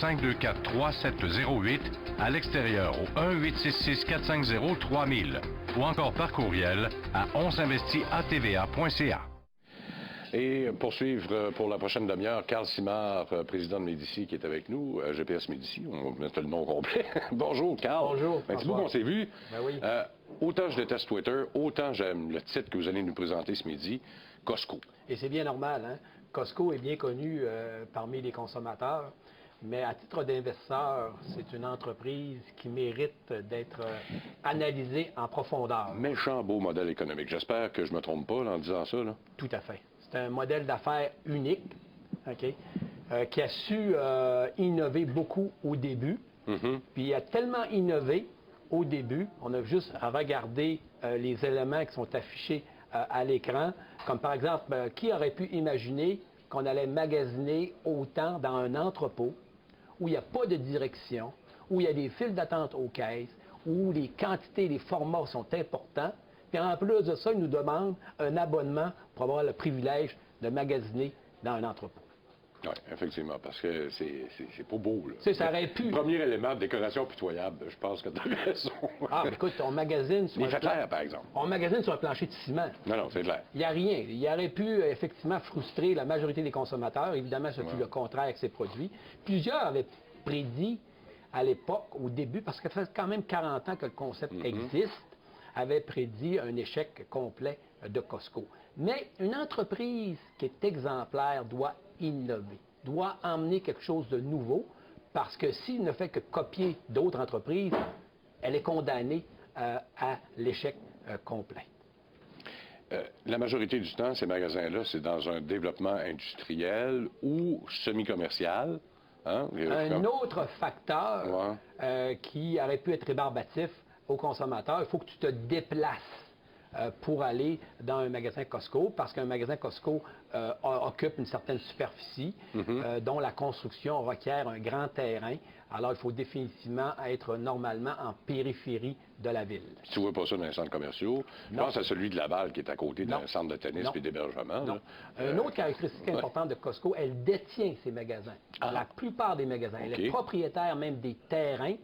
524-3708, à l'extérieur au 1-866-450-3000 ou encore par courriel à onsinvestit@tva.ca. Et poursuivre pour la prochaine demi-heure, Carl Simard, président de Médici, qui est avec nous, GPS Médici, on va mettre le nom complet. Bonjour, Carl. Bonjour. Merci beaucoup, on s'est vu. Ben oui. Autant je déteste Twitter, autant j'aime le titre que vous allez nous présenter ce midi, Costco. Et c'est bien normal, hein? Costco est bien connu parmi les consommateurs, mais à titre d'investisseur, c'est une entreprise qui mérite d'être analysée en profondeur. Méchant beau modèle économique. J'espère que je ne me trompe pas là, en disant ça. Là. Tout à fait. C'est un modèle d'affaires unique, OK, qui a su innover beaucoup au début. Puis il a tellement innové au début, on a juste à regarder les éléments qui sont affichés à l'écran, comme par exemple, qui aurait pu imaginer qu'on allait magasiner autant dans un entrepôt où il n'y a pas de direction, où il y a des files d'attente aux caisses, où les quantités, les formats sont importants. Puis en plus de ça, ils nous demandent un abonnement pour avoir le privilège de magasiner dans un entrepôt. Oui, effectivement, parce que c'est pas beau. Là. Ça aurait pu. Premier élément de décoration pitoyable, je pense que tu as raison. Ah, mais écoute, on magasine sur par exemple. On magasine sur un plancher de ciment. Non, c'est clair. Il n'y a rien. Il aurait pu effectivement frustrer la majorité des consommateurs. Évidemment, ce fut le contraire avec ces produits. Plusieurs avaient prédit à l'époque, au début, parce que ça fait quand même 40 ans que le concept existe, avait prédit un échec complet de Costco. Mais une entreprise qui est exemplaire doit innover, doit emmener quelque chose de nouveau, parce que s'il ne fait que copier d'autres entreprises, elle est condamnée à l'échec complet. La majorité du temps, ces magasins-là, c'est dans un développement industriel ou semi-commercial. Hein? Un autre facteur qui aurait pu être rébarbatif aux consommateurs, il faut que tu te déplaces pour aller dans un magasin Costco, parce qu'un magasin Costco occupe une certaine superficie dont la construction requiert un grand terrain. Alors, il faut définitivement être normalement en périphérie de la ville. Tu ne vois pas ça dans les centres commerciaux. Je pense à celui de Laval qui est à côté d'un centre de tennis et d'hébergement. Une autre caractéristique importante de Costco, elle détient ses magasins. La plupart des magasins. Elle est propriétaire même des terrains.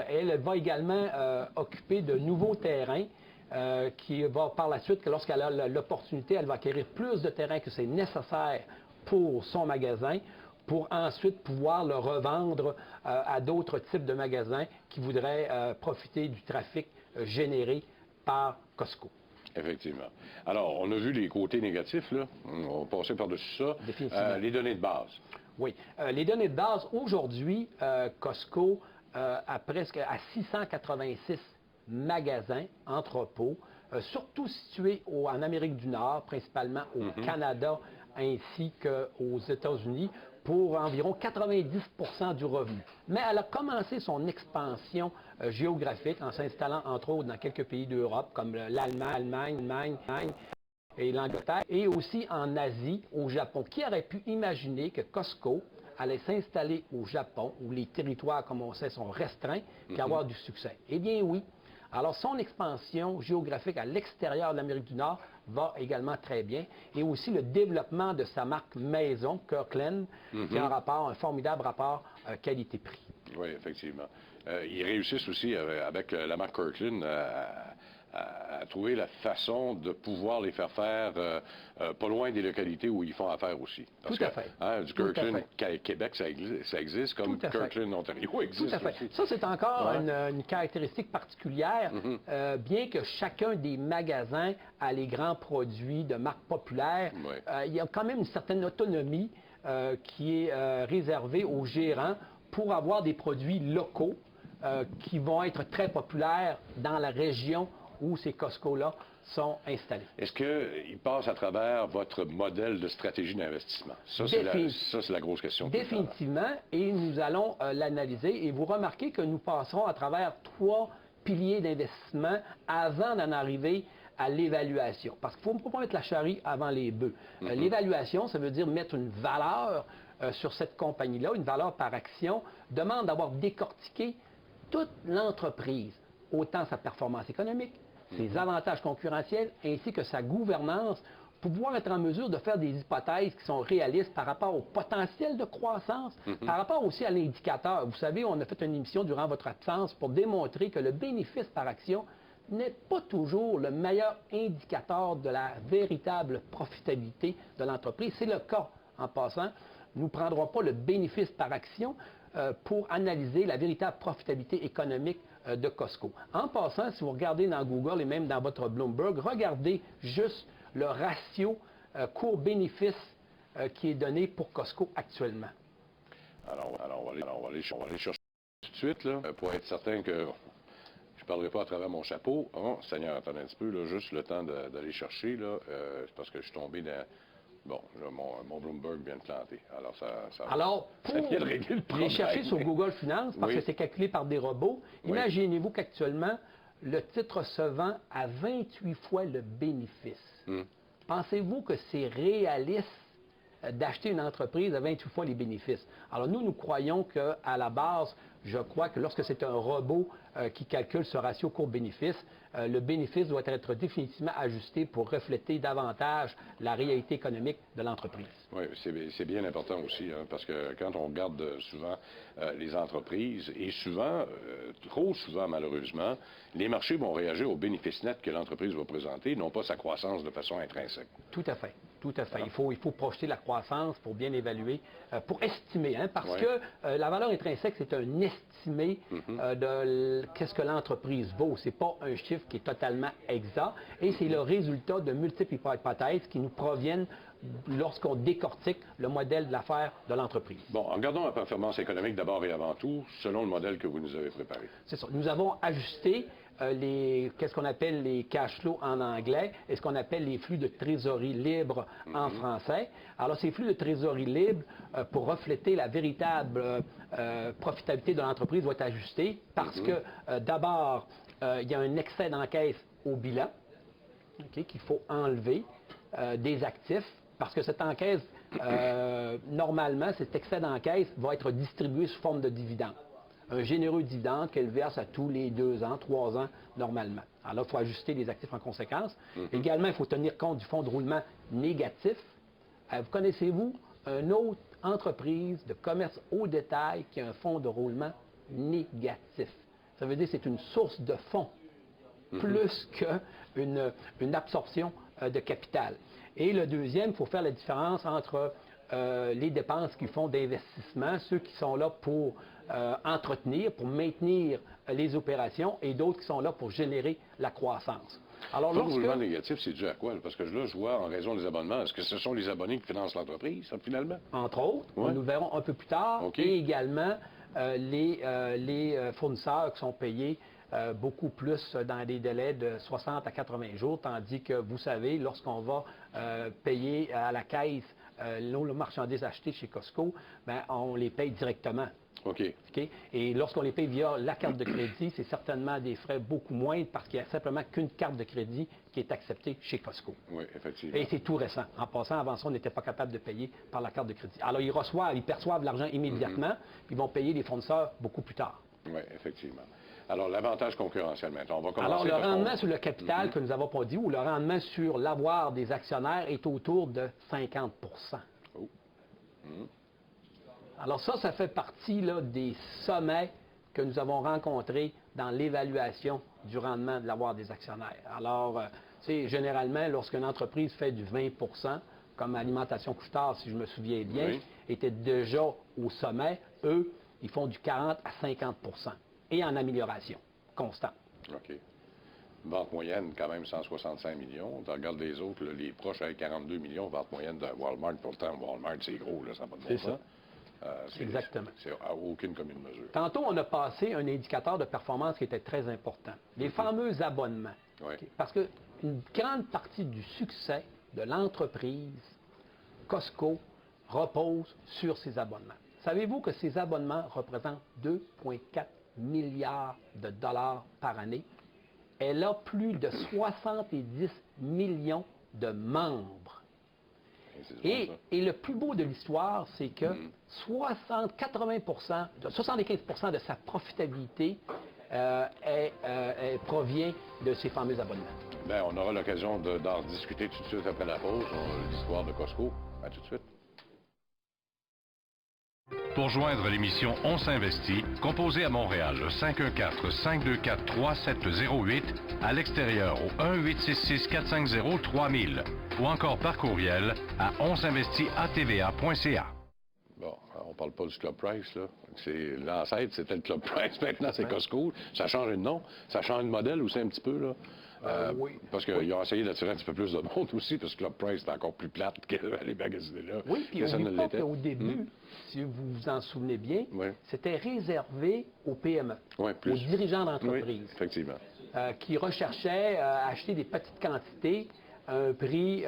Elle va également occuper de nouveaux terrains qui va par la suite, que lorsqu'elle a l'opportunité, elle va acquérir plus de terrain que c'est nécessaire pour son magasin, pour ensuite pouvoir le revendre à d'autres types de magasins qui voudraient profiter du trafic généré par Costco. Effectivement. Alors, on a vu les côtés négatifs, là. On va passer par-dessus ça. Les données de base. Oui. Les données de base, aujourd'hui, Costco a presque à 686 magasins, entrepôts, surtout situés en Amérique du Nord, principalement au Canada ainsi qu'aux États-Unis, pour environ 90% du revenu. Mais elle a commencé son expansion géographique en s'installant entre autres dans quelques pays d'Europe comme l'Allemagne et l'Angleterre, et aussi en Asie, au Japon. Qui aurait pu imaginer que Costco allait s'installer au Japon, où les territoires, comme on sait, sont restreints, et avoir du succès? Eh bien oui. Alors, son expansion géographique à l'extérieur de l'Amérique du Nord va également très bien. Et aussi le développement de sa marque maison, Kirkland, qui a un formidable rapport qualité-prix. Oui, effectivement. Ils réussissent aussi avec la marque Kirkland à trouver la façon de pouvoir les faire faire pas loin des localités où ils font affaire aussi. Parce Tout à fait. Du Kirkland Québec, ça existe, comme Kirkland Ontario existe. Tout à fait. Aussi. Ça, c'est encore une caractéristique particulière, bien que chacun des magasins a les grands produits de marques populaires, il y a quand même une certaine autonomie qui est réservée aux gérants pour avoir des produits locaux qui vont être très populaires dans la région où ces Costco-là sont installés. Est-ce qu'ils passent à travers votre modèle de stratégie d'investissement? Ça, c'est la grosse question. Définitivement, et nous allons l'analyser. Et vous remarquez que nous passerons à travers 3 piliers d'investissement avant d'en arriver à l'évaluation. Parce qu'il ne faut pas mettre la charrue avant les bœufs. L'évaluation, ça veut dire mettre une valeur sur cette compagnie-là, une valeur par action, demande d'avoir décortiqué toute l'entreprise, autant sa performance économique, ses avantages concurrentiels, ainsi que sa gouvernance, pouvoir être en mesure de faire des hypothèses qui sont réalistes par rapport au potentiel de croissance, par rapport aussi à l'indicateur. Vous savez, on a fait une émission durant votre absence pour démontrer que le bénéfice par action n'est pas toujours le meilleur indicateur de la véritable profitabilité de l'entreprise. C'est le cas, en passant. Nous ne prendrons pas le bénéfice par action pour analyser la véritable profitabilité économique de Costco. En passant, si vous regardez dans Google et même dans votre Bloomberg, regardez juste le ratio cours-bénéfice qui est donné pour Costco actuellement. Alors, on va aller chercher tout de suite, là, pour être certain que je ne parlerai pas à travers mon chapeau. Oh, Seigneur, attendez un petit peu, là, juste le temps d'aller chercher, là, c'est parce que je suis tombé dans... Bon, là, mon Bloomberg vient de planter. Alors, Alors, pour les chercher sur Google Finance, parce que c'est calculé par des robots, imaginez-vous qu'actuellement, le titre se vend à 28 fois le bénéfice. Pensez-vous que c'est réaliste d'acheter une entreprise à 28 fois les bénéfices? Alors, nous croyons qu'à la base, je crois que lorsque c'est un robot qui calcule ce ratio cours-bénéfice, le bénéfice doit être définitivement ajusté pour refléter davantage la réalité économique de l'entreprise. Oui, c'est bien important aussi, hein, parce que quand on regarde souvent les entreprises, et souvent, trop souvent malheureusement, les marchés vont réagir aux bénéfices nets que l'entreprise va présenter, non pas sa croissance de façon intrinsèque. Tout à fait. Tout à fait. Il faut projeter la croissance pour bien évaluer, pour estimer, hein, parce que la valeur intrinsèque, c'est un estimé de qu'est-ce que l'entreprise vaut. Ce n'est pas un chiffre qui est totalement exact et c'est le résultat de multiples hypothèses qui nous proviennent lorsqu'on décortique le modèle de l'affaire de l'entreprise. Bon, regardons la performance économique d'abord et avant tout, selon le modèle que vous nous avez préparé. C'est ça. Nous avons ajusté qu'est-ce qu'on appelle les cash flows en anglais et ce qu'on appelle les flux de trésorerie libre en français. Alors, ces flux de trésorerie libre, pour refléter la véritable profitabilité de l'entreprise, vont être ajustés parce que, d'abord, il y a un excès d'encaisse au bilan qu'il faut enlever des actifs parce que cette encaisse, normalement, cet excès d'encaisse va être distribué sous forme de dividende. Un généreux dividende qu'elle verse à tous les 2 ans, 3 ans, normalement. Alors là, il faut ajuster les actifs en conséquence. Également, il faut tenir compte du fonds de roulement négatif. Vous connaissez-vous une autre entreprise de commerce au détail qui a un fonds de roulement négatif? Ça veut dire que c'est une source de fonds plus qu'une absorption de capital. Et le deuxième, il faut faire la différence entre les dépenses qu'ils font d'investissement, ceux qui sont là pour entretenir, pour maintenir les opérations, et d'autres qui sont là pour générer la croissance. Alors, le roulement négatif, c'est dû à quoi? Parce que là, je vois en raison des abonnements, est-ce que ce sont les abonnés qui financent l'entreprise, finalement? Entre autres, nous verrons un peu plus tard, et également les fournisseurs qui sont payés beaucoup plus dans des délais de 60 à 80 jours, tandis que, vous savez, lorsqu'on va payer à la caisse nos marchandises achetées chez Costco, on les paye directement. OK. Et lorsqu'on les paye via la carte de crédit, c'est certainement des frais beaucoup moindres parce qu'il n'y a simplement qu'une carte de crédit qui est acceptée chez Costco. Oui, effectivement. Et c'est tout récent. En passant, avant ça, on n'était pas capable de payer par la carte de crédit. Alors, ils perçoivent l'argent immédiatement, puis ils vont payer les fournisseurs beaucoup plus tard. Oui, effectivement. Alors, l'avantage concurrentiel maintenant, on va commencer. Alors, le rendement sur le capital que nous n'avons pas dit, ou le rendement sur l'avoir des actionnaires est autour de 50 %. Alors ça fait partie là, des sommets que nous avons rencontrés dans l'évaluation du rendement de l'avoir des actionnaires. Alors, généralement, lorsqu'une entreprise fait du 20 %, comme Alimentation Couche-Tard, si je me souviens bien, était déjà au sommet, eux, ils font du 40 à 50 % et en amélioration constante. OK. Vente moyenne, quand même, 165 millions. Tu regardes les autres, là, les proches avec 42 millions, vente moyenne de Walmart. Pourtant, Walmart, c'est gros, là, ça n'a pas de bon sens. Exactement. C'est à aucune commune mesure. Tantôt, on a passé un indicateur de performance qui était très important. Les fameux abonnements. Parce qu'une grande partie du succès de l'entreprise Costco repose sur ces abonnements. Savez-vous que ces abonnements représentent 2,4 milliards de dollars par année? Elle a plus de 70 millions de membres. Et le plus beau de l'histoire, c'est que 75% de sa profitabilité provient de ces fameux abonnements. Bien, on aura l'occasion d'en discuter tout de suite après la pause, l'histoire de Costco. À tout de suite. Pour joindre l'émission On s'investit, composez à Montréal le 514-524-3708, à l'extérieur au 1-866-450-3000 ou encore par courriel à onsinvestit@tva.ca. Bon, on parle pas du Club Price, là. L'ancêtre, c'était le Club Price. Maintenant, c'est Costco. Ça a changé de nom. Ça change de modèle aussi un petit peu, là. Oui. Parce qu'ils ont essayé d'attirer un petit peu plus de monde aussi, parce que Club Price est encore plus plate que les magasins là. Oui, puis au début, si vous vous en souvenez bien, c'était réservé aux PME, aux dirigeants d'entreprise. Oui, effectivement. Qui recherchaient à acheter des petites quantités à un prix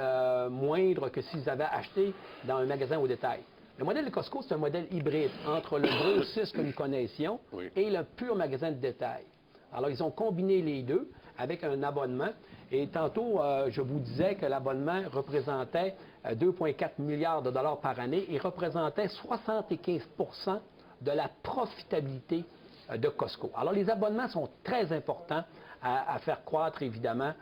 moindre que s'ils avaient acheté dans un magasin au détail. Le modèle de Costco, c'est un modèle hybride entre le grossiste que nous connaissions et le pur magasin de détail. Alors, ils ont combiné les deux avec un abonnement. Et tantôt, je vous disais que l'abonnement représentait 2,4 milliards de dollars par année et représentait 75 de la profitabilité de Costco. Alors, les abonnements sont très importants à faire croître, évidemment,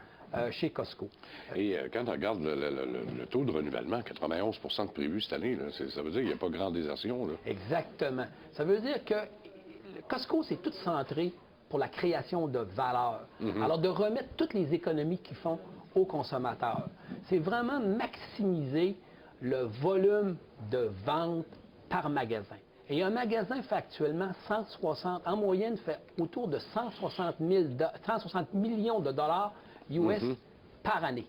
chez Costco. Et quand on regarde le taux de renouvellement, 91 de prévu cette année, là, ça veut dire qu'il n'y a pas grande désertion, là. Exactement. Ça veut dire que Costco, c'est tout centré pour la création de valeur. Alors, de remettre toutes les économies qu'ils font aux consommateurs. C'est vraiment maximiser le volume de vente par magasin. Et un magasin fait actuellement 160, en moyenne, fait autour de 160 millions de dollars US par année.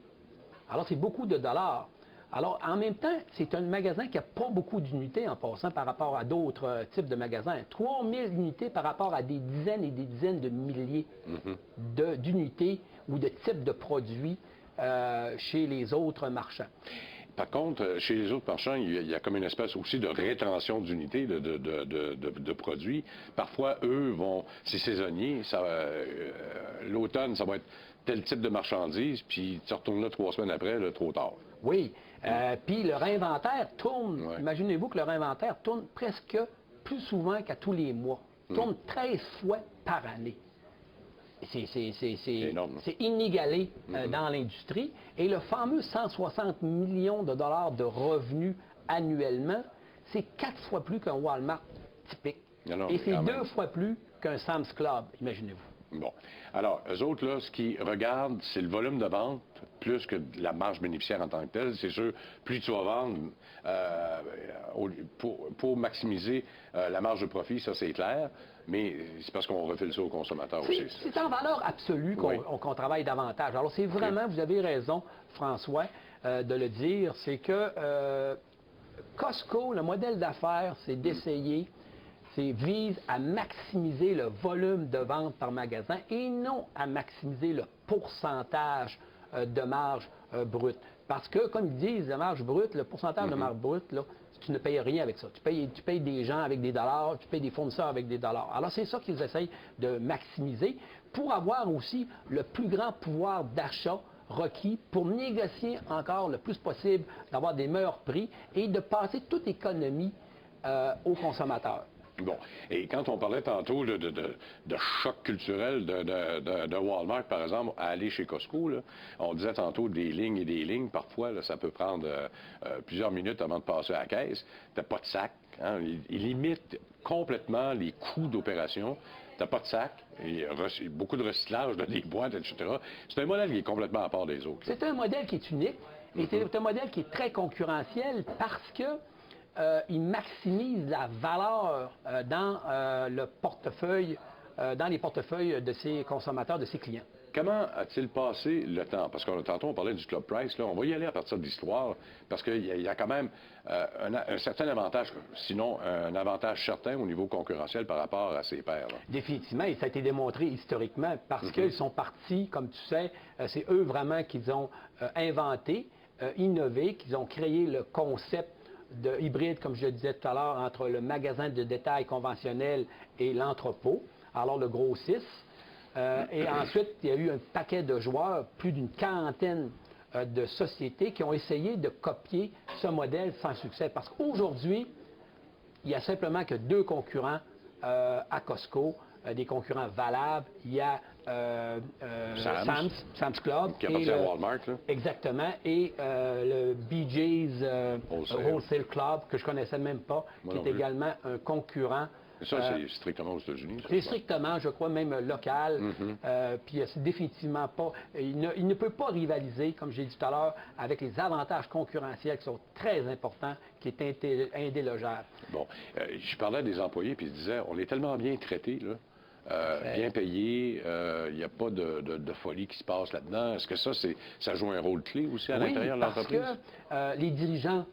Alors, c'est beaucoup de dollars. Alors, en même temps, c'est un magasin qui n'a pas beaucoup d'unités en passant par rapport à d'autres types de magasins. 3000 unités par rapport à des dizaines et des dizaines de milliers d'unités ou de types de produits chez les autres marchands. Par contre, chez les autres marchands, il y a comme une espèce aussi de rétention d'unités, de produits. Parfois, eux, c'est saisonnier. L'automne, ça va être tel type de marchandises, puis tu retournes là 3 semaines après, là, trop tard. Oui. Puis leur inventaire tourne, imaginez-vous que leur inventaire tourne presque plus souvent qu'à tous les mois. Tourne 13 fois par année. C'est inégalé dans l'industrie. Et le fameux 160 millions de dollars de revenus annuellement, c'est 4 fois plus qu'un Walmart typique. Et c'est 2 fois plus qu'un Sam's Club, imaginez-vous. Bon. Alors, eux autres, là, ce qu'ils regardent, c'est le volume de vente plus que la marge bénéficiaire en tant que telle. C'est sûr, plus tu vas vendre pour maximiser la marge de profit, ça c'est clair, mais c'est parce qu'on refile ça aux consommateurs aussi. C'est en valeur absolue qu'on travaille davantage. Alors, c'est vraiment, vous avez raison, François, de le dire, c'est que Costco, le modèle d'affaires, c'est d'essayer vise à maximiser le volume de vente par magasin et non à maximiser le pourcentage de marge brute. Parce que, comme ils disent, la marge brute, le pourcentage de marge brute, là, tu ne payes rien avec ça. Tu payes des gens avec des dollars, tu payes des fournisseurs avec des dollars. Alors, c'est ça qu'ils essayent de maximiser pour avoir aussi le plus grand pouvoir d'achat requis pour négocier encore le plus possible, d'avoir des meilleurs prix et de passer toute économie aux consommateurs. Bon. Et quand on parlait tantôt de choc culturel de Walmart, par exemple, à aller chez Costco, là, on disait tantôt des lignes et des lignes. Parfois, là, ça peut prendre plusieurs minutes avant de passer à la caisse. Tu n'as pas de sac. Hein? Ils limitent complètement les coûts d'opération. Tu n'as pas de sac. Beaucoup de recyclage, des boîtes, etc. C'est un modèle qui est complètement à part des autres. C'est un modèle qui est unique. Et c'est un modèle qui est très concurrentiel parce que il maximise la valeur dans le portefeuille, dans les portefeuilles de ses consommateurs, de ses clients. Comment a-t-il passé le temps? Parce que tantôt, on parlait du Club Price. Là, on va y aller à partir de l'histoire, parce qu'il y a quand même un certain avantage, sinon un avantage certain au niveau concurrentiel par rapport à ses pairs. Là. Définitivement, et ça a été démontré historiquement, parce qu'ils sont partis, comme tu sais, c'est eux vraiment qu'ils ont inventé, innové, qu'ils ont créé le concept de hybride, comme je le disais tout à l'heure, entre le magasin de détail conventionnel et l'entrepôt, alors le grossiste. Et ensuite, il y a eu un paquet de joueurs, plus d'une quarantaine de sociétés qui ont essayé de copier ce modèle sans succès. Parce qu'aujourd'hui, il n'y a simplement que 2 concurrents à Costco, des concurrents valables. Il y a Sam's Club. Qui appartient à Walmart, là. Exactement. Et le BJ's Wholesale Club, que je ne connaissais même pas, qui est également un concurrent. Ça, c'est strictement aux États-Unis. C'est strictement, je crois, même local. Puis c'est définitivement pas... Il ne peut pas rivaliser, comme j'ai dit tout à l'heure, avec les avantages concurrentiels qui sont très importants, qui est indélogeable. Bon. Je parlais des employés, puis ils disaient, on est tellement bien traités, là. Bien payé, il n'y a pas de folie qui se passe là-dedans. Est-ce que ça joue un rôle clé aussi à l'intérieur de l'entreprise? Parce que les dirigeants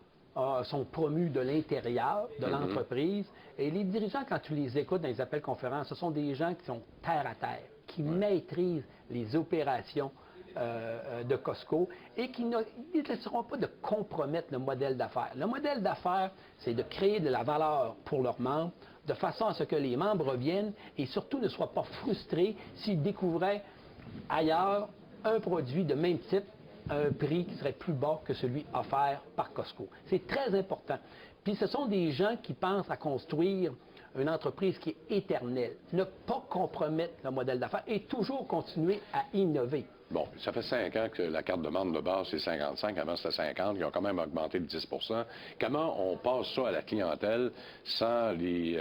sont promus de l'intérieur de l'entreprise. Et les dirigeants, quand tu les écoutes dans les appels conférences, ce sont des gens qui sont terre à terre, qui maîtrisent les opérations de Costco et qui ne laisseront pas de compromettre le modèle d'affaires. Le modèle d'affaires, c'est de créer de la valeur pour leurs membres, de façon à ce que les membres reviennent et surtout ne soient pas frustrés s'ils découvraient ailleurs un produit de même type à un prix qui serait plus bas que celui offert par Costco. C'est très important. Puis ce sont des gens qui pensent à construire une entreprise qui est éternelle, ne pas compromettre le modèle d'affaires et toujours continuer à innover. Bon, ça fait 5 ans que la carte de membre de base, c'est 55, avant c'était 50, ils ont quand même augmenté de 10 Comment on passe ça à la clientèle sans les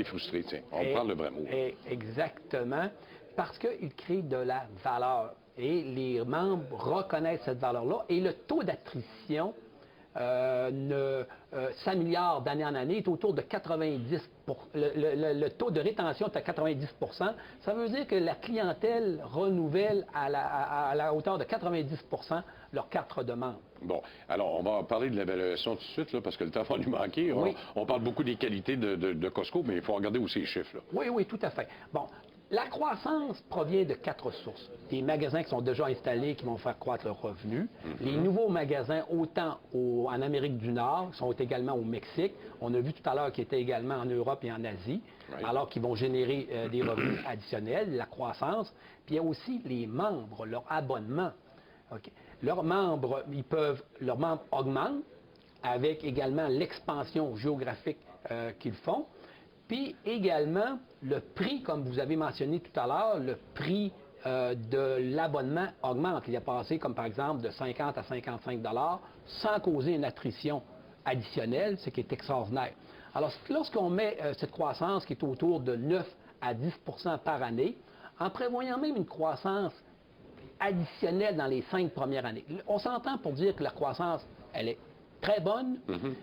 frustrer? Tiens, on prend le vrai mot. Exactement, parce qu'ils créent de la valeur. Et les membres reconnaissent cette valeur-là. Et le taux d'attrition s'améliore d'année en année, est autour de 90 le taux de rétention est à 90 Ça veut dire que la clientèle renouvelle à la hauteur de 90 leur carte de membre. Bon, alors on va parler de l'évaluation tout de suite, là, parce que le temps va nous manquer. Oui. On parle beaucoup des qualités de Costco, mais il faut regarder aussi les chiffres. Là. Oui, tout à fait. Bon, la croissance provient de 4 sources. Des magasins qui sont déjà installés, qui vont faire croître leurs revenus. Les nouveaux magasins, autant en Amérique du Nord, sont également au Mexique. On a vu tout à l'heure qu'ils étaient également en Europe et en Asie, alors qu'ils vont générer des revenus additionnels, la croissance. Puis il y a aussi les membres, leur abonnement. Okay. Leurs membres augmentent avec également l'expansion géographique qu'ils font. Puis également, le prix, comme vous avez mentionné tout à l'heure, le prix de l'abonnement augmente. Il est passé, comme par exemple, de 50 à 55 sans causer une attrition additionnelle, ce qui est extraordinaire. Alors, lorsqu'on met cette croissance qui est autour de 9 à 10 par année, en prévoyant même une croissance additionnelle dans les 5 premières années, on s'entend pour dire que la croissance, elle est très bonne,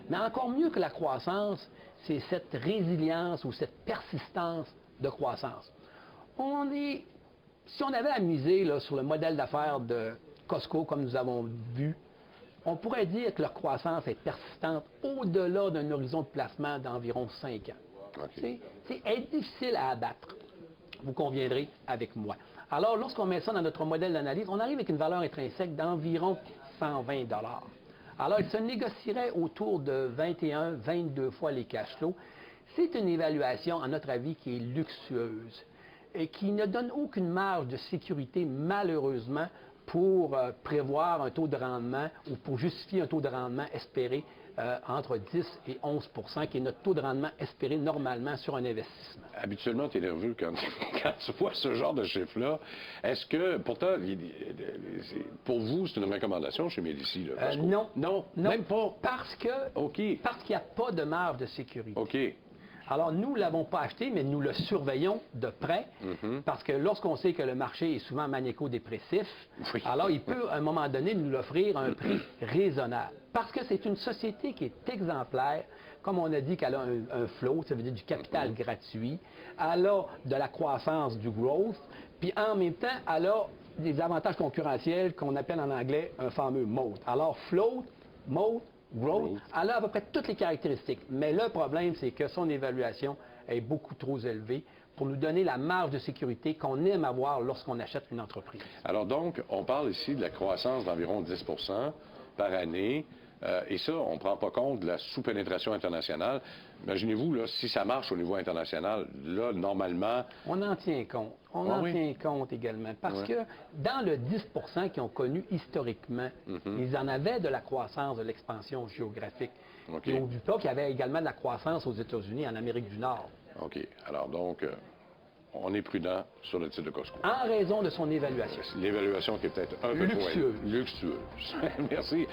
mais encore mieux que la croissance, c'est cette résilience ou cette persistance de croissance. Si on avait à miser là, sur le modèle d'affaires de Costco, comme nous avons vu, on pourrait dire que leur croissance est persistante au-delà d'un horizon de placement d'environ 5 ans. Okay. C'est difficile à abattre. Vous conviendrez avec moi. Alors, lorsqu'on met ça dans notre modèle d'analyse, on arrive avec une valeur intrinsèque d'environ 120 $. Alors, il se négocierait autour de 21, 22 fois les cash flows. C'est une évaluation, à notre avis, qui est luxueuse et qui ne donne aucune marge de sécurité, malheureusement, pour prévoir un taux de rendement ou pour justifier un taux de rendement espéré entre 10 et 11 qui est notre taux de rendement espéré normalement sur un investissement. Habituellement, tu es nerveux quand tu vois ce genre de chiffre-là. Est-ce que, pourtant, pour vous, c'est une recommandation chez Médici? Non. Non, même pas? Parce qu'il n'y a pas de marge de sécurité. OK. Alors, nous ne l'avons pas acheté, mais nous le surveillons de près, parce que lorsqu'on sait que le marché est souvent maniaco-dépressif, alors il peut, à un moment donné, nous l'offrir à un prix raisonnable. Parce que c'est une société qui est exemplaire, comme on a dit qu'elle a un flow, ça veut dire du capital gratuit, elle a de la croissance, du growth, puis en même temps, elle a des avantages concurrentiels qu'on appelle en anglais un fameux moat. Alors, float, moat, growth, elle a à peu près toutes les caractéristiques. Mais le problème, c'est que son évaluation est beaucoup trop élevée pour nous donner la marge de sécurité qu'on aime avoir lorsqu'on achète une entreprise. Alors donc, on parle ici de la croissance d'environ 10 par année. Et ça, on ne prend pas compte de la sous-pénétration internationale. Imaginez-vous, là, si ça marche au niveau international, là, normalement... On en tient compte. On en tient compte également. Parce que dans le 10 qu'ils ont connu historiquement, ils en avaient de la croissance, de l'expansion géographique. Et n'oublie pas qu'il y avait également de la croissance aux États-Unis, en Amérique du Nord. OK. Alors donc... on est prudent sur le titre de Costco. En raison de son évaluation. L'évaluation qui est peut-être un peu trop luxueuse. Merci.